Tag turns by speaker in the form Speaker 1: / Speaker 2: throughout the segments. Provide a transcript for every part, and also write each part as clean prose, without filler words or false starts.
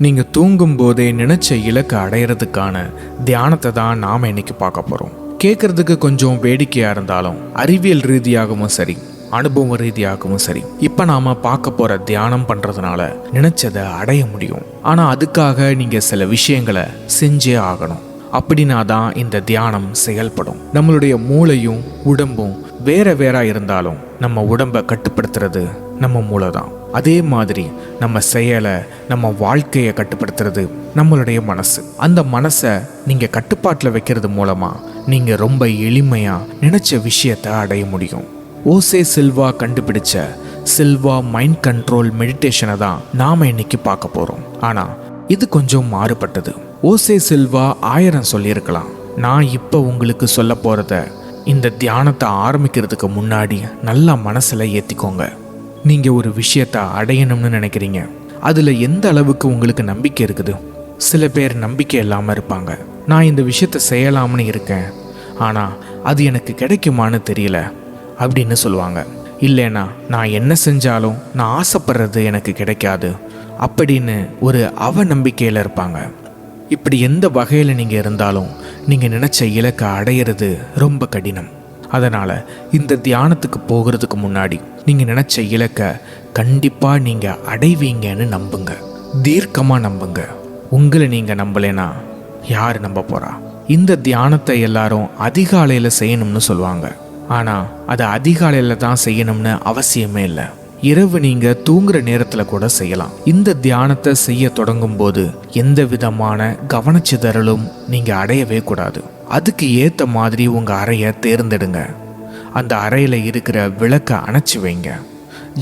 Speaker 1: நீங்கள் தூங்கும் போதே நினைச்ச இலக்கை அடையிறதுக்கான தியானத்தை தான் நாம் இன்னைக்கு பார்க்க போகிறோம். கேட்கறதுக்கு கொஞ்சம் வேடிக்கையாக இருந்தாலும் அறிவியல் ரீதியாகவும் சரி, அனுபவ ரீதியாகவும் சரி, இப்போ நாம் பார்க்க போகிற தியானம் பண்ணுறதுனால நினைச்சதை அடைய முடியும். ஆனால் அதுக்காக நீங்கள் சில விஷயங்களை செஞ்சே ஆகணும். அப்படின்னா தான் இந்த தியானம் செயல்படும். நம்மளுடைய மூளையும் உடம்பும் வேற இருந்தாலும் நம்ம உடம்பை கட்டுப்படுத்துறது நம்ம மூளை தான். அதே மாதிரி நம்ம செயலை, நம்ம வாழ்க்கையை கட்டுப்படுத்துறது நம்மளுடைய மனசு. அந்த மனசை நீங்கள் கட்டுப்பாட்டில் வைக்கிறது மூலமாக நீங்கள் ரொம்ப எளிமையாக நினச்ச விஷயத்தை அடைய முடியும். ஓசே சில்வா கண்டுபிடிச்ச சில்வா மைண்ட் கண்ட்ரோல் மெடிடேஷனை தான் நாம் இன்னைக்கு பார்க்க போகிறோம். ஆனால் இது கொஞ்சம் மாறுபட்டது. ஓசே சில்வா 1000 சொல்லியிருக்கலாம். நான் இப்போ உங்களுக்கு சொல்ல போகிறத இந்த தியானத்தை ஆரம்பிக்கிறதுக்கு முன்னாடி நல்லா மனசில் ஏற்றிக்கோங்க. நீங்கள் ஒரு விஷயத்தை அடையணும்னு நினைக்கிறீங்க. அதில் எந்த அளவுக்கு உங்களுக்கு நம்பிக்கை இருக்குது? சில பேர் நம்பிக்கை இல்லாமல் இருப்பாங்க. நான் இந்த விஷயத்தை செய்யலாம்னு இருக்கேன், ஆனால் அது எனக்கு கிடைக்குமான்னு தெரியல அப்படின்னு சொல்லுவாங்க. இல்லைன்னா நான் என்ன செஞ்சாலும் நான் ஆசைப்படுறது எனக்கு கிடைக்காது அப்படின்னு ஒரு அவநம்பிக்கையில் இருப்பாங்க. இப்படி எந்த வகையில் நீங்கள் இருந்தாலும் நீங்கள் நினச்ச இலக்கை அடையிறது ரொம்ப கடினம். அதனால் இந்த தியானத்துக்கு போகிறதுக்கு முன்னாடி நீங்கள் நினச்ச இலக்கை கண்டிப்பாக நீங்கள் அடைவீங்கன்னு நம்புங்க. தீர்க்கமாக நம்புங்க. உங்களை நீங்கள் நம்பலைன்னா யார் நம்ப போகிறா? இந்த தியானத்தை எல்லாரும் அதிகாலையில் செய்யணும்னு சொல்லுவாங்க. ஆனால் அதை அதிகாலையில் தான் செய்யணும்னு அவசியமே இல்லை. இரவு நீங்கள் தூங்குற நேரத்தில் கூட செய்யலாம். இந்த தியானத்தை செய்ய தொடங்கும் போது எந்த விதமான கவனச்சிதறலும் நீங்கள் அடையவே கூடாது. அதுக்கு ஏற்ற மாதிரி உங்கள் அறையை தேர்ந்தெடுங்க. அந்த அறையில் இருக்கிற விளக்கை அணைச்சி வைங்க.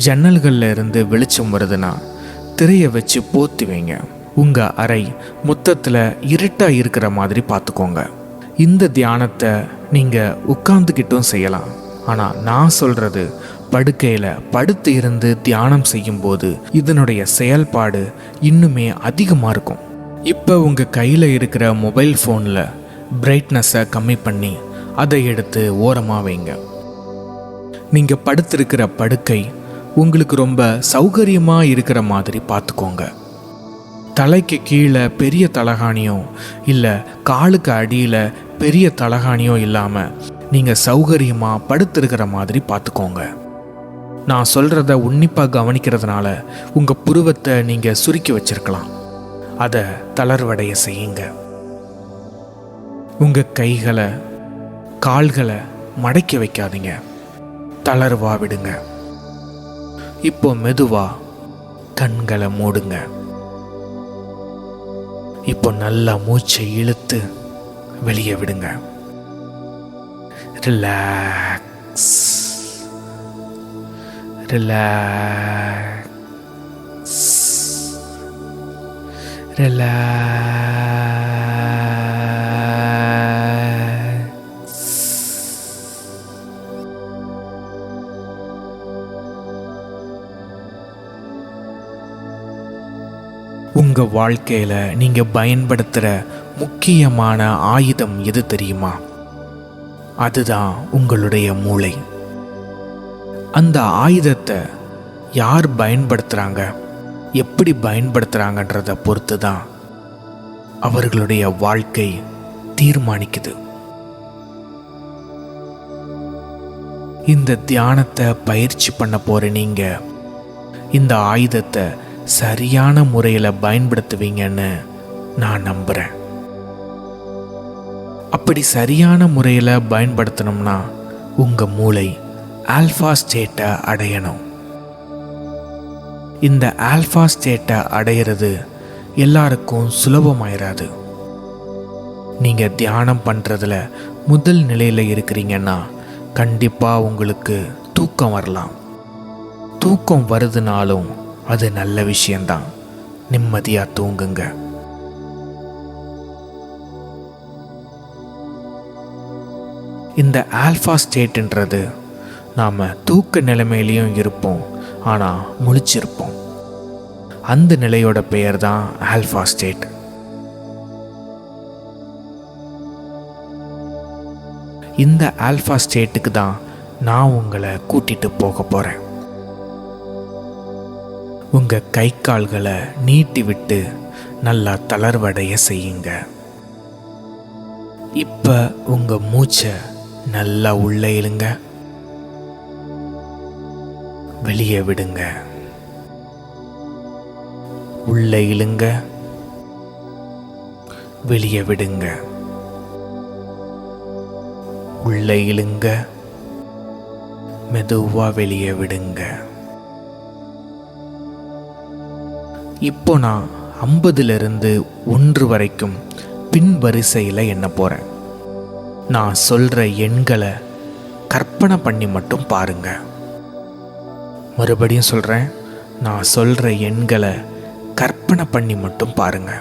Speaker 1: ஜன்னல்களில் இருந்து வெளிச்சம் வருதுன்னா திரையை வச்சு போத்தி வைங்க. உங்கள் அறை மொத்தத்தில் இருட்டாக இருக்கிற மாதிரி பார்த்துக்கோங்க. இந்த தியானத்தை நீங்கள் உட்கார்ந்துக்கிட்டும் செய்யலாம். ஆனால் நான் சொல்கிறது படுக்கையில் படுத்து இருந்து தியானம் செய்யும்போது இதனுடைய செயல்பாடு இன்னுமே அதிகமாக இருக்கும். இப்போ உங்கள் கையில் இருக்கிற மொபைல் ஃபோனில் பிரைட்னஸை கம்மி பண்ணி அதை எடுத்து ஓரமாக வைங்க. நீங்கள் படுத்திருக்கிற படுக்கை உங்களுக்கு ரொம்ப சௌகரியமாக இருக்கிற மாதிரி பார்த்துக்கோங்க. தலைக்கு கீழே பெரிய தலகாணியோ இல்லை காலுக்கு அடியில் பெரிய தலகாணியோ இல்லாமல் நீங்கள் சௌகரியமாக படுத்திருக்கிற மாதிரி பார்த்துக்கோங்க. நான் சொல்கிறத உன்னிப்பாக கவனிக்கிறதுனால உங்கள் புருவத்தை நீங்கள் சுருக்கி வச்சிருக்கலாம். அதை தளர்வடைய செய்யுங்க. உங்கள் கைகளை கால்களை மடக்கி வைக்காதீங்க. தளர்வா விடுங்க. இப்போ மெதுவாக கண்களை மூடுங்க. இப்போ நல்லா மூச்சை இழுத்து வெளியே விடுங்க. Relax, relax, relax. உங்கள் வாழ்க்கையில் நீங்கள் பயன்படுத்துகிற முக்கியமான ஆயுதம் எது தெரியுமா? அதுதான் உங்களுடைய மூளை. அந்த ஆயுதத்தை யார் பயன்படுத்துகிறாங்க, எப்படி பயன்படுத்துகிறாங்கன்றதை பொறுத்து தான் அவர்களுடைய வாழ்க்கை தீர்மானிக்குது. இந்த தியானத்தை பயிற்சி பண்ண போகிற நீங்கள் இந்த ஆயுதத்தை சரியான முறையில் பயன்படுத்துவீங்கன்னு நான் நம்புகிறேன். அப்படி சரியான முறையில் பயன்படுத்தணும்னா உங்கள் மூளை ஆல்ஃபா ஸ்டேட்டை அடையணும். இந்த ஆல்ஃபா ஸ்டேட்டை அடையிறது எல்லாருக்கும் சுலபமாயிராது. நீங்கள் தியானம் பண்ணுறதுல முதல் நிலையில் இருக்கிறீங்கன்னா கண்டிப்பாக உங்களுக்கு தூக்கம் வரலாம். தூக்கம் வருதுனாலும் அது நல்ல விஷயந்தான். நிம்மதியாக தூங்குங்க. இந்த ஆல்ஃபா ஸ்டேட்ன்றது நாம் தூக்க நிலைமையிலையும் இருப்போம், ஆனால் முழிச்சிருப்போம். அந்த நிலையோட பெயர் தான் ஆல்ஃபா ஸ்டேட். இந்த ஆல்ஃபா ஸ்டேட்டுக்கு தான் நான் உங்களை கூட்டிட்டு போக போகிறேன். உங்கள் கை கால்களை நீட்டி விட்டு நல்லா தளர்வடைய செய்யுங்க. இப்போ உங்கள் மூச்சை நல்லா உள்ளே இழுங்க, வெளியே விடுங்க. உள்ளே இழுங்க, வெளியே விடுங்க. உள்ளே இழுங்க, மெதுவாக வெளியே விடுங்க. இப்போ நான் 50லிருந்து 1 வரைக்கும் பின் வரிசையில் எண்ண போகிறேன். நான் சொல்கிற எண்களை கற்பனை பண்ணி மட்டும் பாருங்க. மறுபடியும் சொல்கிறேன், நான் சொல்கிற எண்களை கற்பனை பண்ணி மட்டும் பாருங்க.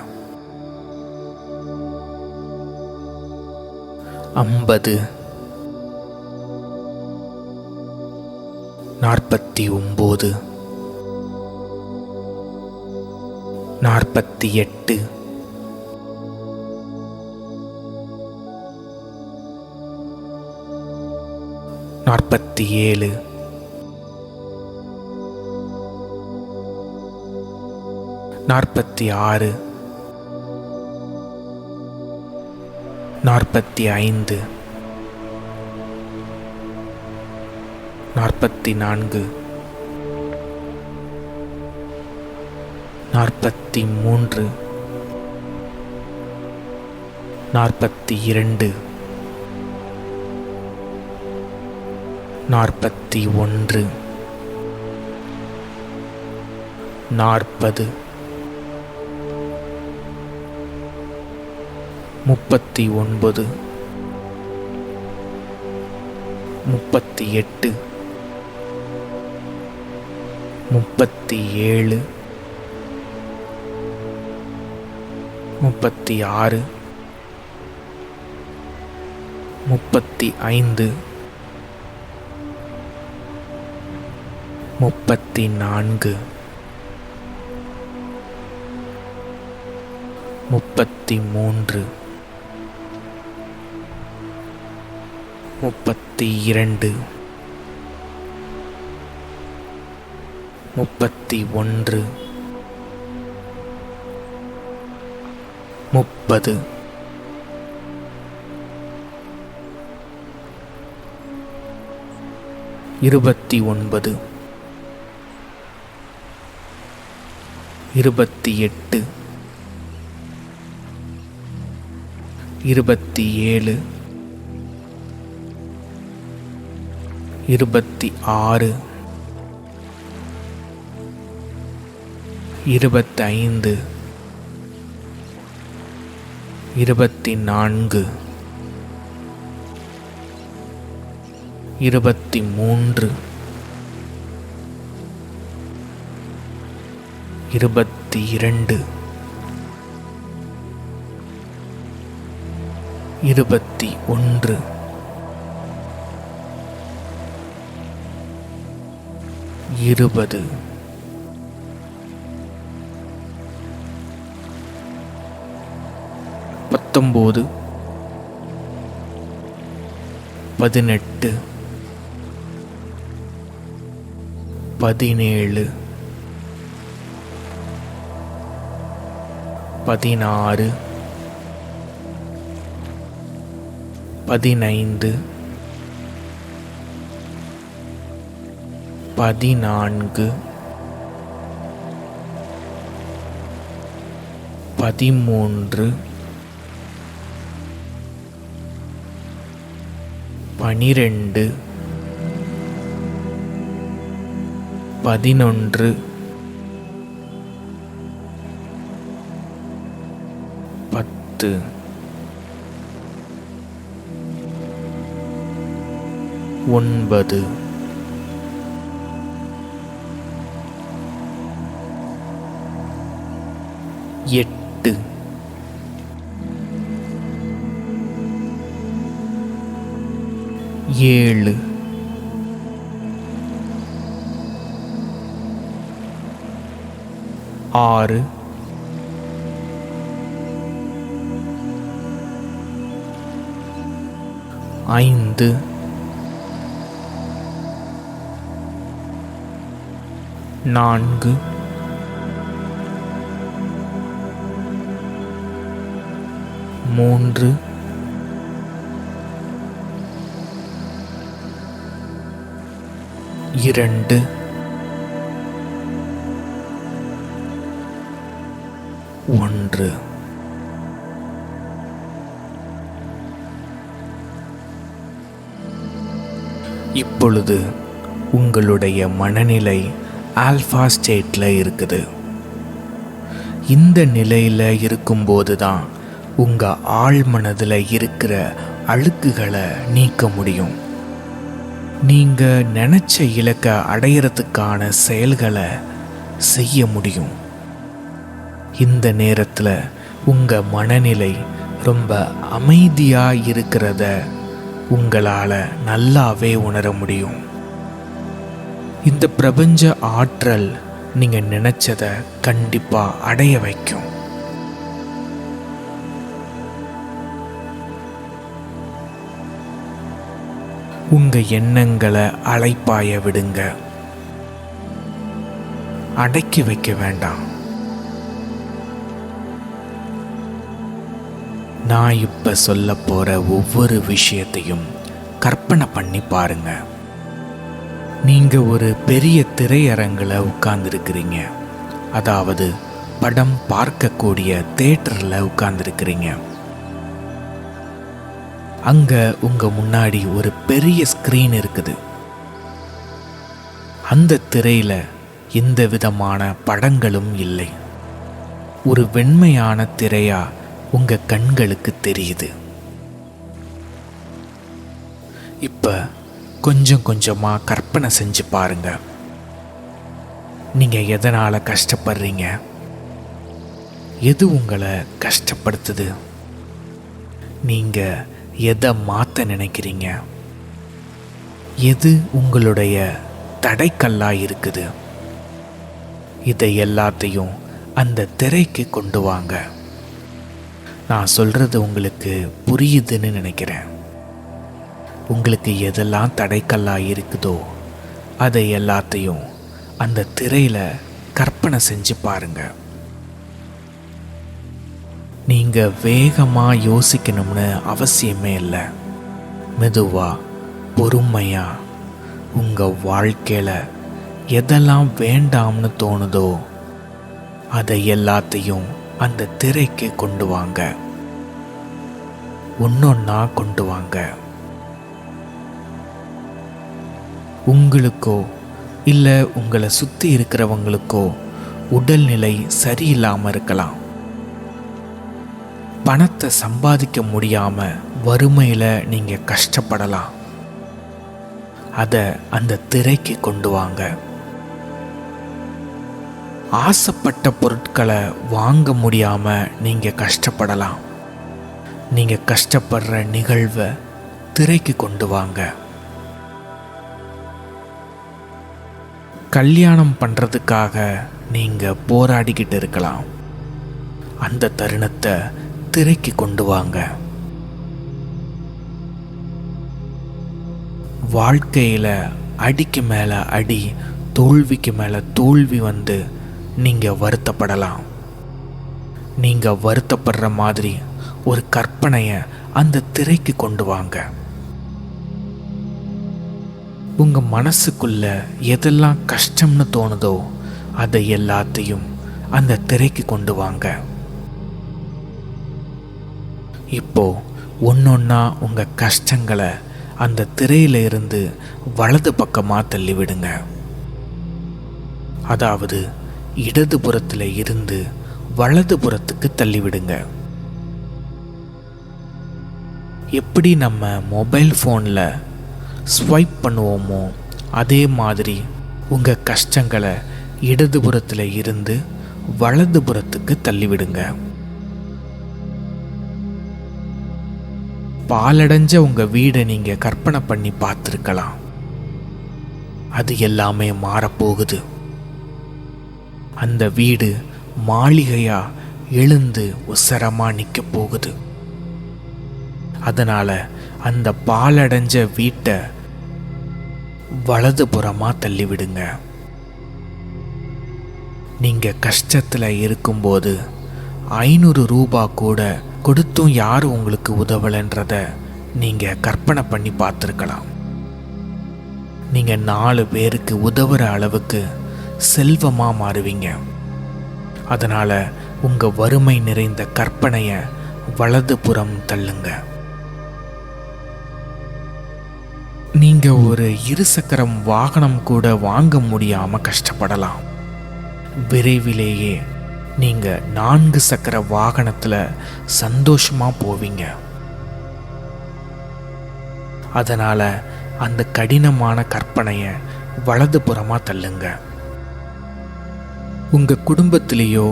Speaker 1: 50, 49, 48, 47, 46, 45, 44, 43, 42, 41, 40, 39, 38, 37, 36, 35, 34, 33, 32, 31, 30, 29, 28, 27, 26, 25, 24, 23, 22, 21, 20, 19, 18, 17, 16, 15, 14, 13, 12, 11, 10, 9, 8, 7, 6, 5, 4, 3, 2, 1. இப்பொழுது உங்களுடைய மனநிலை ஆல்ஃபா ஸ்டேட்டில் இருக்குது. இந்த நிலையில் இருக்கும்போது தான் உங்கள் ஆழ் மனதில் இருக்கிற அழுக்குகளை நீக்க முடியும். நீங்கள் நினச்ச இலக்கை அடையிறதுக்கான செயல்களை செய்ய முடியும். இந்த நேரத்தில் உங்கள் மனநிலை ரொம்ப அமைதியாக இருக்கிறத உங்களால் நல்லாவே உணர முடியும். இந்த பிரபஞ்ச ஆற்றல் நீங்கள் நினச்சதை கண்டிப்பாக அடைய வைக்கும். உங்கள் எண்ணங்களை அலைப்பாய விடுங்க. அடக்கி வைக்க வேண்டாம். நான் இப்போ சொல்ல போகிற ஒவ்வொரு விஷயத்தையும் கற்பனை பண்ணி பாருங்க. நீங்கள் ஒரு பெரிய திரையரங்கில் உட்கார்ந்துருக்கிறீங்க. அதாவது படம் பார்க்கக்கூடிய தியேட்டரில் உட்கார்ந்துருக்கிறீங்க. அங்கே உங்கள் முன்னாடி ஒரு பெரிய ஸ்க்ரீன் இருக்குது. அந்த திரையில் எந்த விதமான படங்களும் இல்லை. ஒரு வெண்மையான திரையா உங்கள் கண்களுக்கு தெரியுது. இப்போ கொஞ்சம் கொஞ்சமாக கற்பனை செஞ்சு பாருங்க. நீங்கள் எதனால் கஷ்டப்படுறீங்க? எது உங்களை கஷ்டப்படுத்துது? நீங்கள் எதை மாற்ற நினைக்கிறீங்க? எது உங்களுடைய தடைக்கல்லாக இருக்குது? இதை எல்லாத்தையும் அந்த திரைக்கு கொண்டு வாங்க. நான் சொல்கிறது உங்களுக்கு புரியுதுன்னு நினைக்கிறேன். உங்களுக்கு எதெல்லாம் தடைக்கல்லாக இருக்குதோ அதை எல்லாத்தையும் அந்த திரையில் கற்பனை செஞ்சு பாருங்க. நீங்கள் வேகமாக யோசிக்கணும்னு அவசியமே இல்லை. மெதுவாக பொறுமையாக உங்கள் வாழ்க்கையில் எதெல்லாம் வேண்டாம்னு தோணுதோ அதை எல்லாத்தையும் அந்த திரைக்கு கொண்டு வாங்க. ஒன்னொன்னா கொண்டு வாங்க. உங்களுக்கோ இல்லை உங்களை சுற்றி இருக்கிறவங்களுக்கோ உடல்நிலை சரியில்லாமல் இருக்கலாம். பணத்தை சம்பாதிக்க முடியாமல் வறுமையில் நீங்கள் கஷ்டப்படலாம். அதை அந்த திரைக்கு கொண்டு வாங்க. ஆசைப்பட்ட பொருட்களை வாங்க முடியாமல் நீங்கள் கஷ்டப்படலாம். நீங்கள் கஷ்டப்படுற நிகழ்வை திரைக்கு கொண்டு வாங்க. கல்யாணம் பண்ணுறதுக்காக நீங்கள் போராடிக்கிட்டு இருக்கலாம். அந்த தருணத்தை திரைக்கு கொண்டு வாங்க. வாழ்க்கையில் அடிக்கு மேலே அடி, தோல்விக்கு மேலே தோல்வி வந்து நீங்கள் வருத்தப்படலாம். நீங்கள் வருத்தப்படுற மாதிரி ஒரு கற்பனையை அந்த திரைக்கு கொண்டு வாங்க. உங்கள் மனசுக்குள்ள எதெல்லாம் கஷ்டம்னு தோணுதோ அதை எல்லாத்தையும் அந்த திரைக்கு கொண்டு வாங்க. இப்போ ஒன்னொன்னா உங்கள் கஷ்டங்களை அந்த திரையில இருந்து வலது பக்கமாக தள்ளிவிடுங்க. அதாவது இடது புறத்தில் இருந்து வலது புறத்துக்கு தள்ளிவிடுங்க. எப்படி நம்ம மொபைல் ஃபோனில் ஸ்வைப் பண்ணுவோமோ அதே மாதிரி உங்கள் கஷ்டங்களை இடது புறத்தில் இருந்து வலது புறத்துக்கு தள்ளிவிடுங்க. பாலடைஞ்ச உங்கள் வீடை நீங்கள் கற்பனை பண்ணி பார்த்துருக்கலாம். அது எல்லாமே மாறப்போகுது. அந்த வீடு மாளிகையாக எழுந்து உசரமாக நிற்க போகுது. அதனால் அந்த பாலடைஞ்ச வீட்டை வலதுபுறமாக தள்ளிவிடுங்க. நீங்கள் கஷ்டத்தில் இருக்கும்போது 500 ரூபாய் கூட கொடுத்தும் யாரும் உங்களுக்கு உதவலைன்றத நீங்கள் கற்பனை பண்ணி பார்த்துருக்கலாம். நீங்கள் 4 பேருக்கு உதவுற அளவுக்கு செல்வமாக மாறுவீங்க. அதனால் உங்கள் வறுமை நிறைந்த கற்பனையை வலதுபுறம் தள்ளுங்க. நீங்கள் ஒரு இருசக்கரம் வாகனம் கூட வாங்க முடியாமல் கஷ்டப்படலாம். விரைவிலேயே நீங்கள் 4 சக்கர வாகனத்தில் சந்தோஷமாக போவீங்க. அதனால் அந்த கடினமான கற்பனையை வலதுபுறமாக தள்ளுங்க. உங்கள் குடும்பத்திலேயோ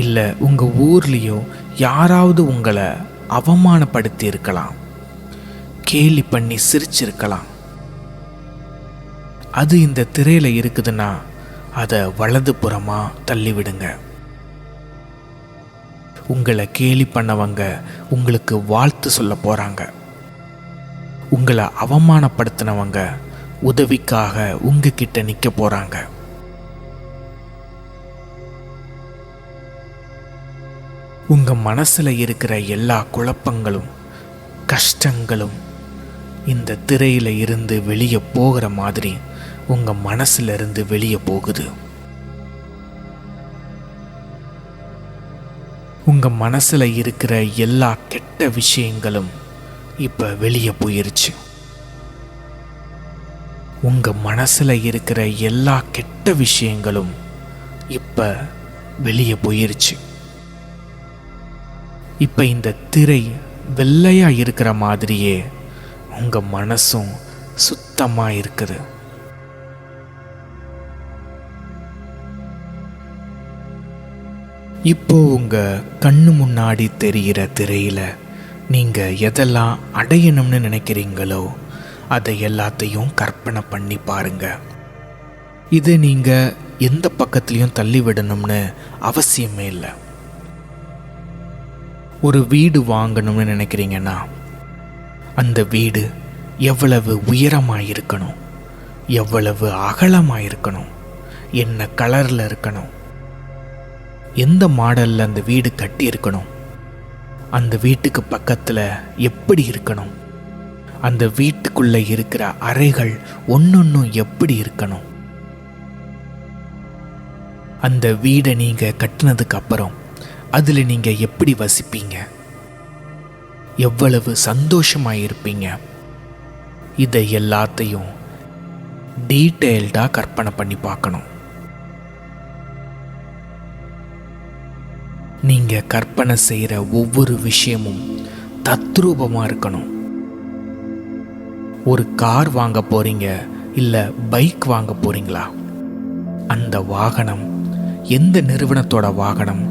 Speaker 1: இல்லை உங்கள் ஊர்லேயோ யாராவது உங்களை அவமானப்படுத்தி இருக்கலாம், கேலி பண்ணி சிரிச்சிருக்கலாம். அது இந்த திரையில் இருக்குதுன்னா அதை வலதுபுறமாக தள்ளிவிடுங்க. உங்களை கேலி பண்ணவங்க உங்களுக்கு வாழ்த்து சொல்ல போகிறாங்க. உங்களை அவமானப்படுத்தினவங்க உதவிக்காக உங்ககிட்ட நிற்க போகிறாங்க. உங்கள் மனசில் இருக்கிற எல்லா குழப்பங்களும் கஷ்டங்களும் இந்த திரையில் இருந்து வெளியே போகிற மாதிரி உங்கள் மனசுல இருந்து வெளியே போகுது. உங்கள் மனசில் இருக்கிற எல்லா கெட்ட விஷயங்களும் இப்போ வெளியே போயிருச்சு. உங்கள் மனசில் இருக்கிற எல்லா கெட்ட விஷயங்களும் இப்போ வெளியே போயிருச்சு. இப்போ இந்த திரை வெள்ளையாக இருக்கிற மாதிரியே உங்கள் மனசும் சுத்தமாக இருக்குது. இப்போ உங்கள் கண்ணு முன்னாடி தெரிகிற திரையில் நீங்கள் எதெல்லாம் அடையணும்னு நினைக்கிறீங்களோ அதை எல்லாத்தையும் கற்பனை பண்ணி பாருங்க. இதை நீங்கள் எந்த பக்கத்துலேயும் தள்ளி விடணும்னு அவசியமே இல்லை. ஒரு வீடு வாங்கணும்னு நினைக்கிறீங்கன்னா அந்த வீடு எவ்வளவு உயரமாக இருக்கணும், எவ்வளவு அகலமாக இருக்கணும், என்ன கலரில் இருக்கணும், எந்த மாடலில் அந்த வீடு கட்டி இருக்கணும், அந்த வீட்டுக்கு பக்கத்தில் எப்படி இருக்கணும், அந்த வீட்டுக்குள்ளே இருக்கிற அறைகள் ஒன்னொன்னும் எப்படி இருக்கணும், அந்த வீடை நீங்கள் கட்டினதுக்கு அப்புறம் அதில் நீங்கள் எப்படி வசிப்பீங்க, எவ்வளவு சந்தோஷமாக இருப்பீங்க, இதை எல்லாத்தையும் டீட்டெயில்டாக கற்பனை பண்ணி பார்க்கணும். நீங்கள் கற்பனை செய்கிற ஒவ்வொரு விஷயமும் தத்ரூபமாக இருக்கணும். ஒரு கார் வாங்க போகிறீங்க, இல்லை பைக் வாங்க போகிறீங்களா, அந்த வாகனம் எந்த நிறுவனத்தோட வாகனம்,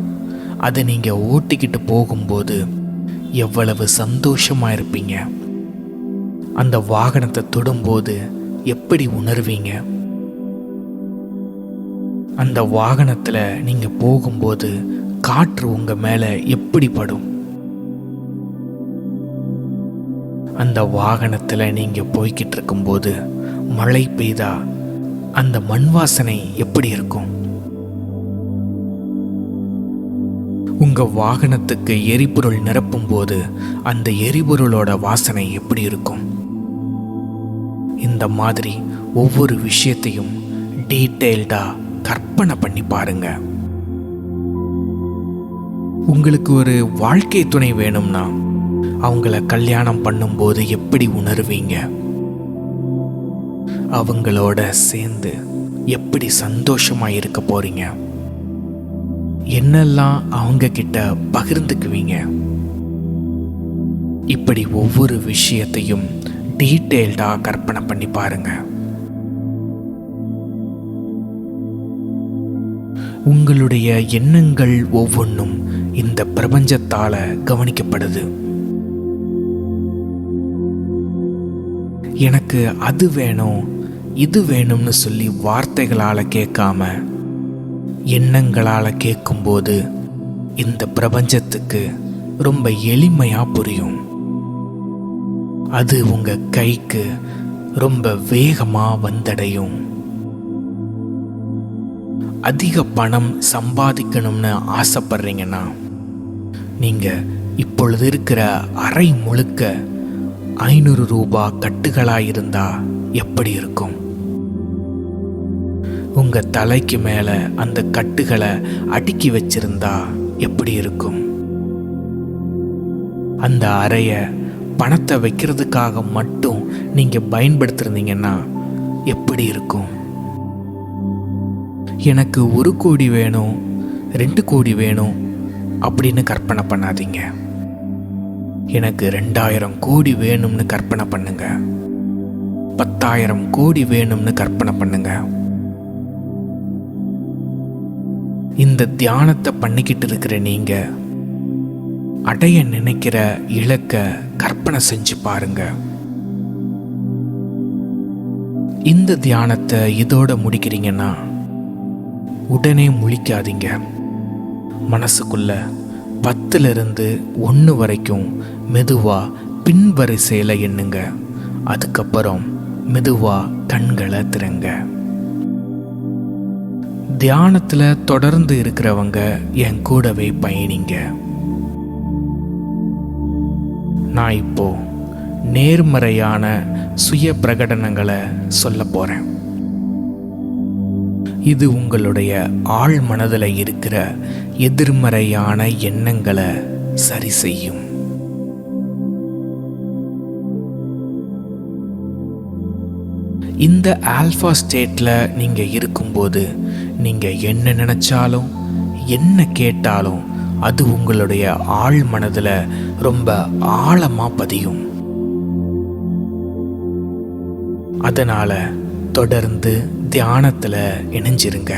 Speaker 1: அதை நீங்கள் ஓட்டிக்கிட்டு போகும்போது எவ்வளவு சந்தோஷமாக இருப்பீங்க, அந்த வாகனத்தை தொடும்போது எப்படி உணர்வீங்க, அந்த வாகனத்தில் நீங்கள் போகும்போது காற்று உங்கள் மேலே எப்படி படும், அந்த வாகனத்தில் நீங்கள் போய்கிட்டு இருக்கும்போது மழை பெய்தா அந்த மண் வாசனை எப்படி இருக்கும், உங்கள் வாகனத்துக்கு எரிபொருள் நிரப்பும் போது அந்த எரிபொருளோட வாசனை எப்படி இருக்கும். இந்த மாதிரி ஒவ்வொரு விஷயத்தையும் டீட்டெயில்டாக கற்பனை பண்ணி பாருங்க. உங்களுக்கு ஒரு வாழ்க்கை துணை வேணும்னா அவங்கள கல்யாணம் பண்ணும்போது எப்படி உணர்வீங்க, அவங்களோட சேர்ந்து எப்படி சந்தோஷமா இருக்க போறீங்க, என்னெல்லாம் அவங்க கிட்ட பகிர்ந்துக்குவீங்க. இப்படி ஒவ்வொரு விஷயத்தையும் டீட்டெயில்டா கற்பனை பண்ணி பாருங்க. உங்களுடைய எண்ணங்கள் ஒவ்வொன்றும் இந்த பிரபஞ்சத்தால கவனிக்கப்படுது. எனக்கு அது வேணும் இது வேணும்னு சொல்லி வார்த்தைகளால கேட்காம எண்ணங்களால கேட்கும்போது இந்த பிரபஞ்சத்துக்கு ரொம்ப எளிமையா புரியும். அது உங்க கைக்கு ரொம்ப வேகமா வந்தடையும். அதிக பணம் சம்பாதிக்கணும்னு ஆசைப்படுறீங்கன்னா நீங்க இப்பொழுது இருக்கிற அறை முழுக்க 500 ரூபாய் கட்டுகளாயிருந்தா எப்படி இருக்கும்? உங்க தலைக்கு மேல அந்த கட்டுகளை அடுக்கி வச்சிருந்தா எப்படி இருக்கும்? அந்த அறைய பணத்தை வைக்கிறதுக்காக மட்டும் நீங்க பயன்படுத்திருந்தீங்கன்னா எப்படி இருக்கும்? எனக்கு 1 கோடி வேணும், 2 கோடி வேணும் அப்படின்னு கற்பனை பண்ணாதீங்க. எனக்கு 2000 கோடி வேணும்னு கற்பனை பண்ணுங்க. 10,000 கோடி வேணும்னு கற்பனை பண்ணுங்க. இந்த தியானத்தை பண்ணிக்கிட்டு இருக்கிற நீங்க அடைய நினைக்கிற இலக்க கற்பனை செஞ்சு பாருங்க. இந்த தியானத்தை இதோட முடிக்கிறீங்கன்னா உடனே முழிக்காதீங்க. மனசுக்குள்ள 10லிருந்து 1 வரைக்கும் மெதுவா பின்வரிசையில எண்ணுங்க. அதுக்கப்புறம் மெதுவா கண்களை திறங்க. தியானத்துல தொடர்ந்து இருக்கிறவங்க என் கூடவே பயணிங்க. நான் இப்போ நேர்மறையான சுய பிரகடனங்களை சொல்ல போறேன். இது உங்களுடைய ஆழ் மனதில் இருக்கிற எதிர்மறையான எண்ணங்களை சரி செய்யும். இந்த ஆல்ஃபா ஸ்டேட்ல நீங்க இருக்கும்போது நீங்க என்ன நினைச்சாலும் என்ன கேட்டாலும் அது உங்களுடைய ஆழ் மனதில் ரொம்ப ஆழமா பதியும். அதனால தொடர்ந்து தியானத்துல இணைஞ்சிருங்க.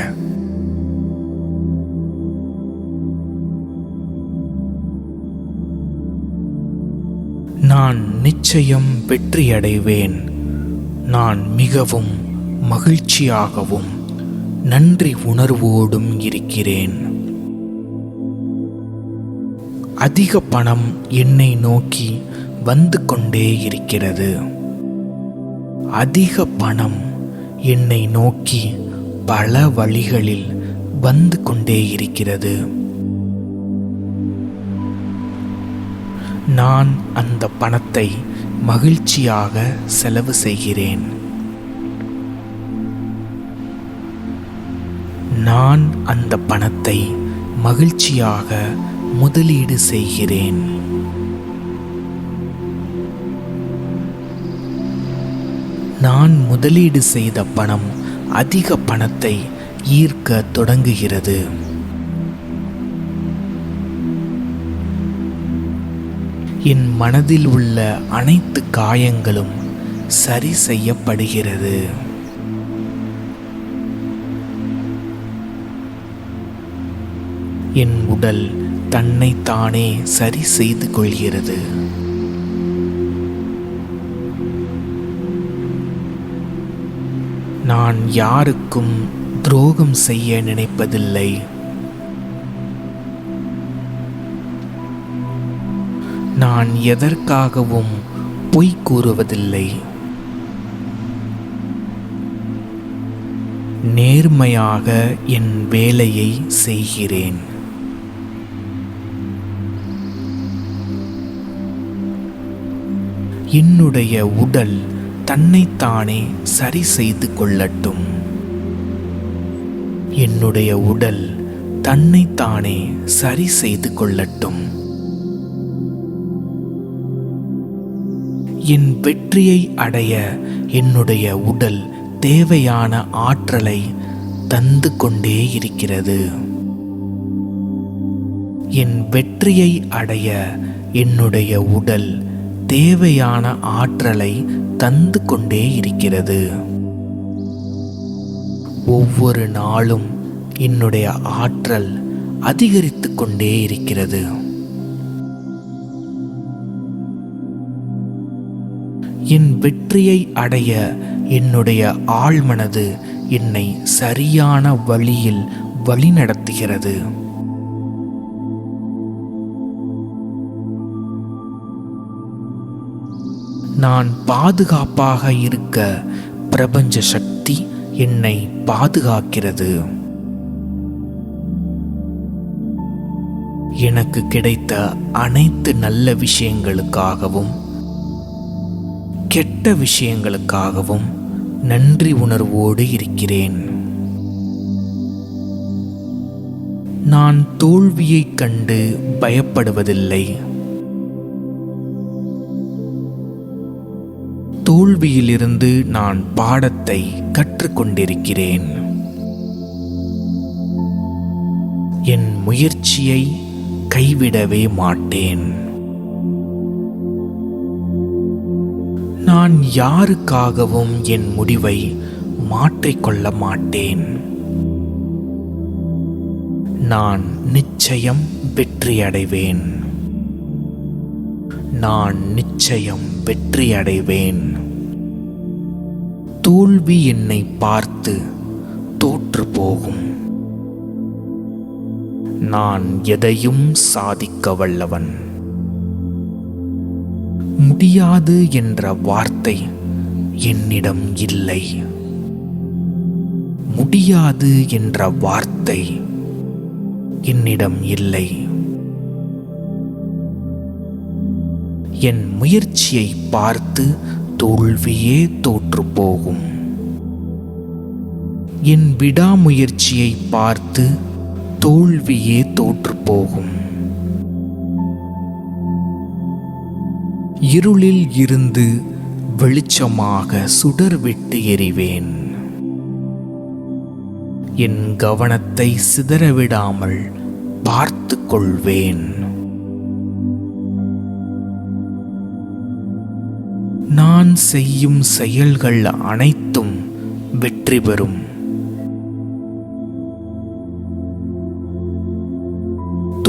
Speaker 1: நான் நிச்சயம் வெற்றி அடைவேன். நான் மிகவும் மகிழ்ச்சியாகவும் நன்றி உணர்வோடும் இருக்கிறேன். அதிக பணம் என்னை நோக்கி வந்து கொண்டே இருக்கிறது. அதிக பணம் என்னை நோக்கி பல வழிகளில் வந்து கொண்டே இருக்கிறது. நான் அந்த பணத்தை மகிழ்ச்சியாக செலவு செய்கிறேன். நான் அந்த பணத்தை மகிழ்ச்சியாக முதலீடு செய்கிறேன். நான் முதலீடு செய்த பணம் அதிக பணத்தை ஈர்க்க தொடங்குகிறது. என் மனதில் உள்ள அனைத்து காயங்களும் சரி செய்யப்படுகிறது. என் உடல் தன்னைத்தானே சரி செய்து கொள்கிறது. நான் யாருக்கும் துரோகம் செய்ய நினைப்பதில்லை. நான் எதற்காகவும் பொய் கூறுவதில்லை. நேர்மையாக என் வேலையை செய்கிறேன். என்னுடைய உடல் தன்னைத்தானே சரி செய்து கொள்ளட்டும். என்னுடைய உடல் தன்னைத்தானே சரி செய்து கொள்ளட்டும். என் வெற்றியை அடைய என்னுடைய உடல் தேவையான ஆற்றலை தந்து கொண்டே இருக்கிறது. என் வெற்றியை அடைய என்னுடைய உடல் தேவையான ஆற்றலை தந்து கொண்டே இருக்கிறது. ஒவ்வொரு நாளும் என்னுடைய ஆற்றல் அதிகரித்து கொண்டே இருக்கிறது. என் வெற்றியை அடைய என்னுடைய ஆழ்மனது என்னை சரியான வழியில் வழிநடத்துகிறது. நான் பாதுகாப்பாக இருக்க பிரபஞ்ச சக்தி என்னை பாதுகாக்கிறது. எனக்கு கிடைத்த அனைத்து நல்ல விஷயங்களுக்காகவும் கெட்ட விஷயங்களுக்காகவும் நன்றி உணர்வோடு இருக்கிறேன். நான் தோல்வியைக் கண்டு பயப்படுவதில்லை. தோல்வியிலிருந்து நான் பாடத்தை கற்றுக்கொண்டிருக்கிறேன். என் முயற்சியை கைவிடவே மாட்டேன். நான் யாருக்காகவும் என் முடிவை மாற்றிக்கொள்ள மாட்டேன். நான் நிச்சயம் வெற்றியடைவேன். நான் நிச்சயம் வெற்றியடைவேன். தோல்வி என்னை பார்த்து தோற்று போகும். நான் எதையும் சாதிக்க வல்லவன். முடியாது என்ற வார்த்தை என்னிடம் இல்லை. முடியாது என்ற வார்த்தை என்னிடம் இல்லை. என் முயற்சியை பார்த்து தோல்வியே தோற்று போகும். என் விடாமுயற்சியை பார்த்து தோல்வியே தோற்று போகும். இருளில் இருந்து வெளிச்சமாக சுடர்விட்டு எறிவேன். என் கவனத்தை சிதறவிடாமல் பார்த்து கொள்வேன். நான் செய்யும் செயல்கள் அனைத்தும் வெற்றி பெறும்.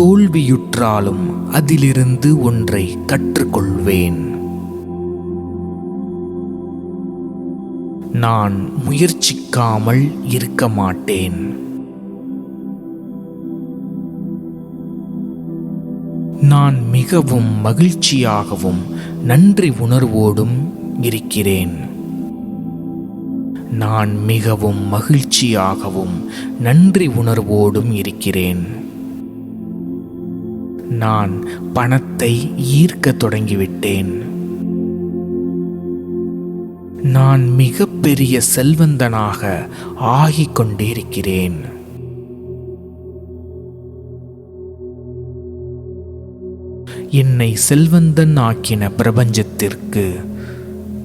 Speaker 1: தோல்வியுற்றாலும் அதிலிருந்து ஒன்றை கற்றுக்கொள்வேன். நான் முயற்சிக்காமல் இருக்க மாட்டேன். நான் மிகவும் மகிழ்ச்சியாகவும் நன்றி உணர்வோடும் இருக்கிறேன். நான் மிகவும் மகிழ்ச்சியாகவும் நன்றி உணர்வோடும் இருக்கிறேன். நான் பணத்தை ஈர்க்க தொடங்கிவிட்டேன். நான் மிகப்பெரிய செல்வந்தனாக ஆகிக் கொண்டிருக்கிறேன். என்னை செல்வந்தன் ஆக்கின பிரபஞ்சத்திற்கு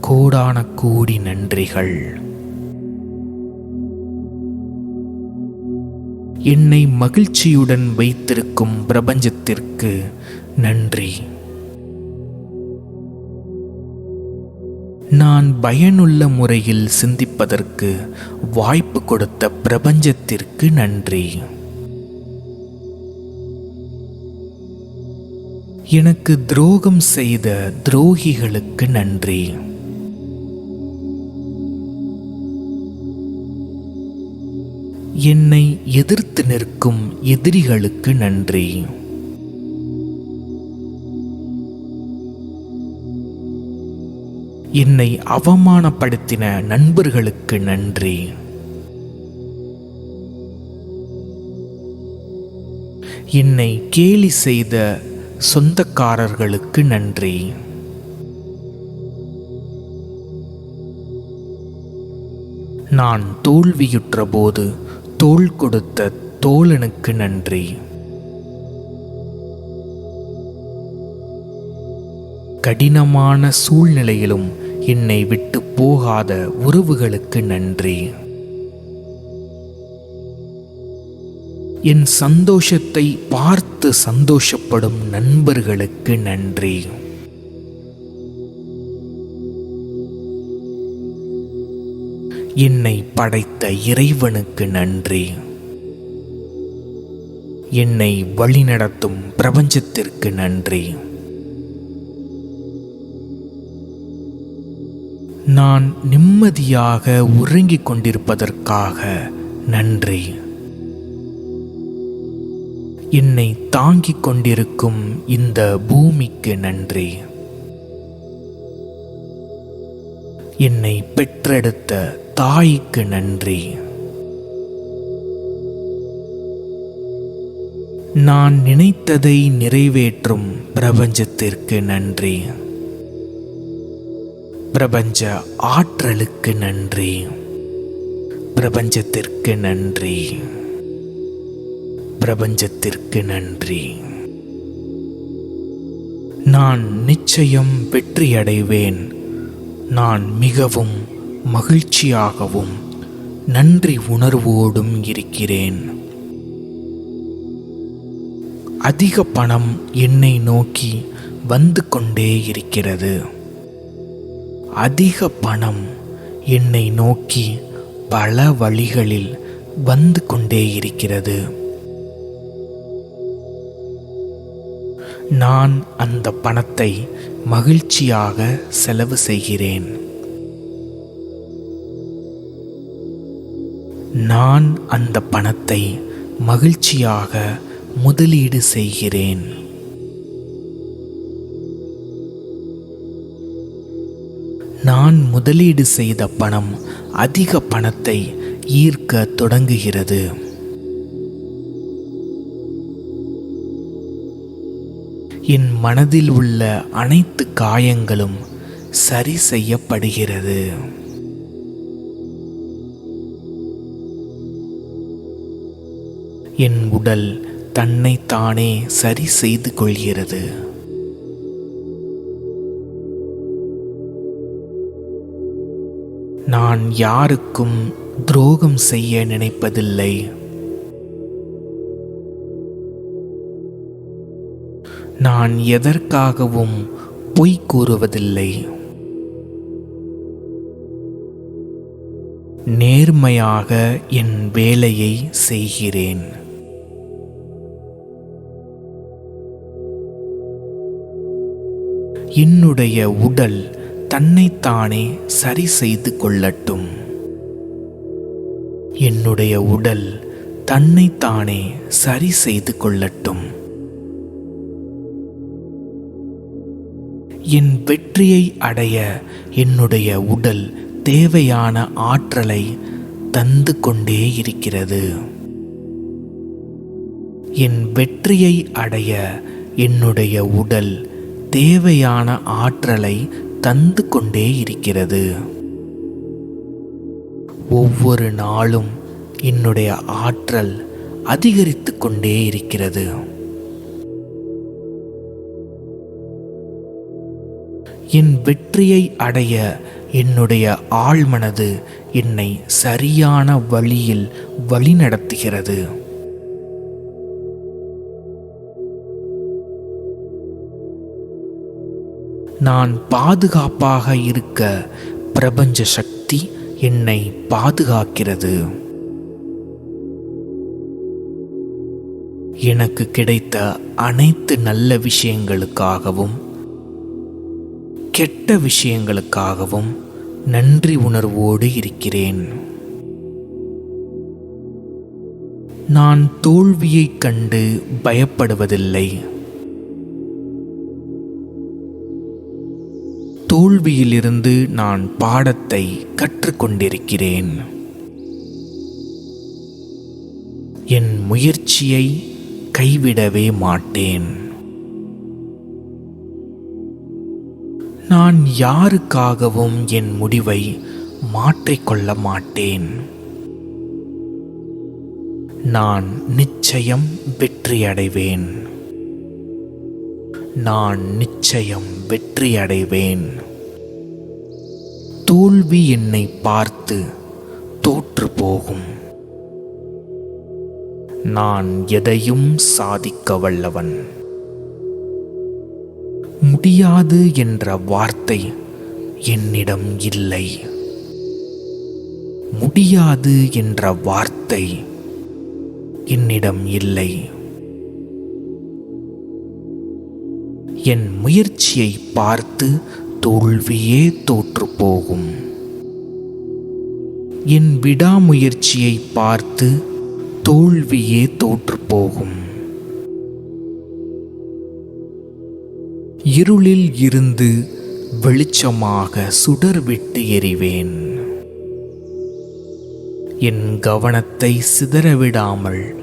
Speaker 1: கோடான கோடி நன்றிகள். என்னை மகிழ்ச்சியுடன் வைத்திருக்கும் பிரபஞ்சத்திற்கு நன்றி. நான் பயனுள்ள முறையில் சிந்திப்பதற்கு வாய்ப்பு கொடுத்த பிரபஞ்சத்திற்கு நன்றி. எனக்கு துரோகம் செய்த துரோகிகளுக்கு நன்றி. என்னை எதிர்த்து நிற்கும் எதிரிகளுக்கு நன்றி. என்னை அவமானப்படுத்தின நண்பர்களுக்கு நன்றி. என்னை கேலி செய்த சொந்தக்காரர்களுக்கு நன்றி. நான் தோல்வியுற்ற போது தோள் கொடுத்த தோழனுக்கு நன்றி. கடினமான சூழ்நிலையிலும் என்னை விட்டு போகாத உறவுகளுக்கு நன்றி. என் சந்தோஷத்தை பார்த்து சந்தோஷப்படும் நண்பர்களுக்கு நன்றி. என்னை படைத்த இறைவனுக்கு நன்றி. என்னை வழிநடத்தும் பிரபஞ்சத்திற்கு நன்றி. நான் நிம்மதியாக உறங்கிக் கொண்டிருப்பதற்காக நன்றி. என்னை தாங்கிக் கொண்டிருக்கும் இந்த பூமிக்கு நன்றி. என்னை பெற்றெடுத்த தாய்க்கு நன்றி. நான் நினைத்ததை நிறைவேற்றும் பிரபஞ்சத்திற்கு நன்றி. பிரபஞ்ச ஆற்றலுக்கு நன்றி. பிரபஞ்சத்திற்கு நன்றி. பிரபஞ்சத்திற்கு நன்றி. நான் நிச்சயம் வெற்றியடைவேன். நான் மிகவும் மகிழ்ச்சியாகவும் நன்றி உணர்வோடும் இருக்கிறேன். அதிக பணம் என்னை நோக்கி வந்து கொண்டே இருக்கிறது. அதிக பணம் என்னை நோக்கி பல வழிகளில் வந்து கொண்டே இருக்கிறது. நான் அந்த பணத்தை மகிழ்ச்சியாக செலவு செய்கிறேன். நான் அந்த பணத்தை மகிழ்ச்சியாக முதலீடு செய்கிறேன். நான் முதலீடு செய்த பணம் அதிக பணத்தை ஈர்க்க தொடங்குகிறது. என் மனதில் உள்ள அனைத்து காயங்களும் சரி செய்யப்படுகிறது. என் உடல் தன்னைத்தானே சரி செய்து கொள்கிறது. நான் யாருக்கும் துரோகம் செய்ய நினைப்பதில்லை. நான் எதற்காகவும் பொய் கூறுவதில்லை. நேர்மையாக என் வேலையை செய்கிறேன். என்னுடைய உடல் தன்னைத்தானே சரி செய்து கொள்ளட்டும். என்னுடைய உடல் தன்னைத்தானே சரி செய்து கொள்ளட்டும். என் வெற்றியை அடைய என்னுடைய உடல் தேவையான ஆற்றலை தந்து கொண்டே இருக்கிறது. என் வெற்றியை அடைய என்னுடைய உடல் தேவையான ஆற்றலை தந்து கொண்டே இருக்கிறது. ஒவ்வொரு நாளும் என்னுடைய ஆற்றல் அதிகரித்து கொண்டே இருக்கிறது. என் வெற்றியை அடைய என்னுடைய ஆழ்மனது என்னை சரியான வழியில் வழிநடத்துகிறது. நான் பாதுகாப்பாக இருக்க பிரபஞ்ச சக்தி என்னை பாதுகாக்கிறது. எனக்கு கிடைத்த அனைத்து நல்ல விஷயங்களுக்காகவும் கெட்ட விஷயங்களுக்காகவும் நன்றி உணர்வோடு இருக்கிறேன். நான் தோல்வியைக் கண்டு பயப்படுவதில்லை. தோல்வியிலிருந்து நான் பாடத்தை கற்றுக்கொண்டிருக்கிறேன். என் முயற்சியை கைவிடவே மாட்டேன். நான் யாருக்காகவும் என் முடிவை மாற்றிக்கொள்ள மாட்டேன். நான் நிச்சயம் வெற்றியடைவேன். நான் நிச்சயம் வெற்றியடைவேன். தோல்வி என்னை பார்த்து தோற்று போகும். நான் எதையும் சாதிக்க வல்லவன். முடியாது என்ற வார்த்தை என்னிடம் இல்லை. முடியாது என்ற வார்த்தை என்னிடம் இல்லை. என் முயற்சியை பார்த்து தோல்வியே தோற்று போகும். என் விடாமுயற்சியை பார்த்து தோல்வியே தோற்று போகும். இருளில் இருந்து வெளிச்சமாக சுடர்விட்டு எறிவேன். என் கவனத்தை சிதறவிடாமல்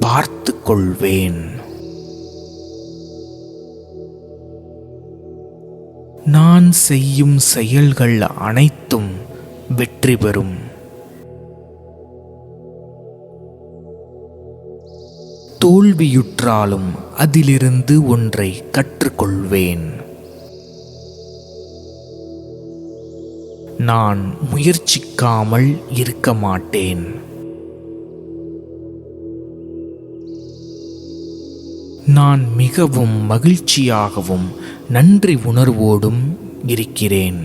Speaker 1: பார்த்து கொள்வேன். நான் செய்யும் செயல்கள் அனைத்தும் வெற்றி பெறும். தோல்வியுற்றாலும் அதிலிருந்து ஒன்றை கற்றுக்கொள்வேன். நான் முயற்சிக்காமல் இருக்க மாட்டேன். நான் மிகவும் மகிழ்ச்சியாகவும் நன்றி உணர்வோடும் இருக்கிறேன்.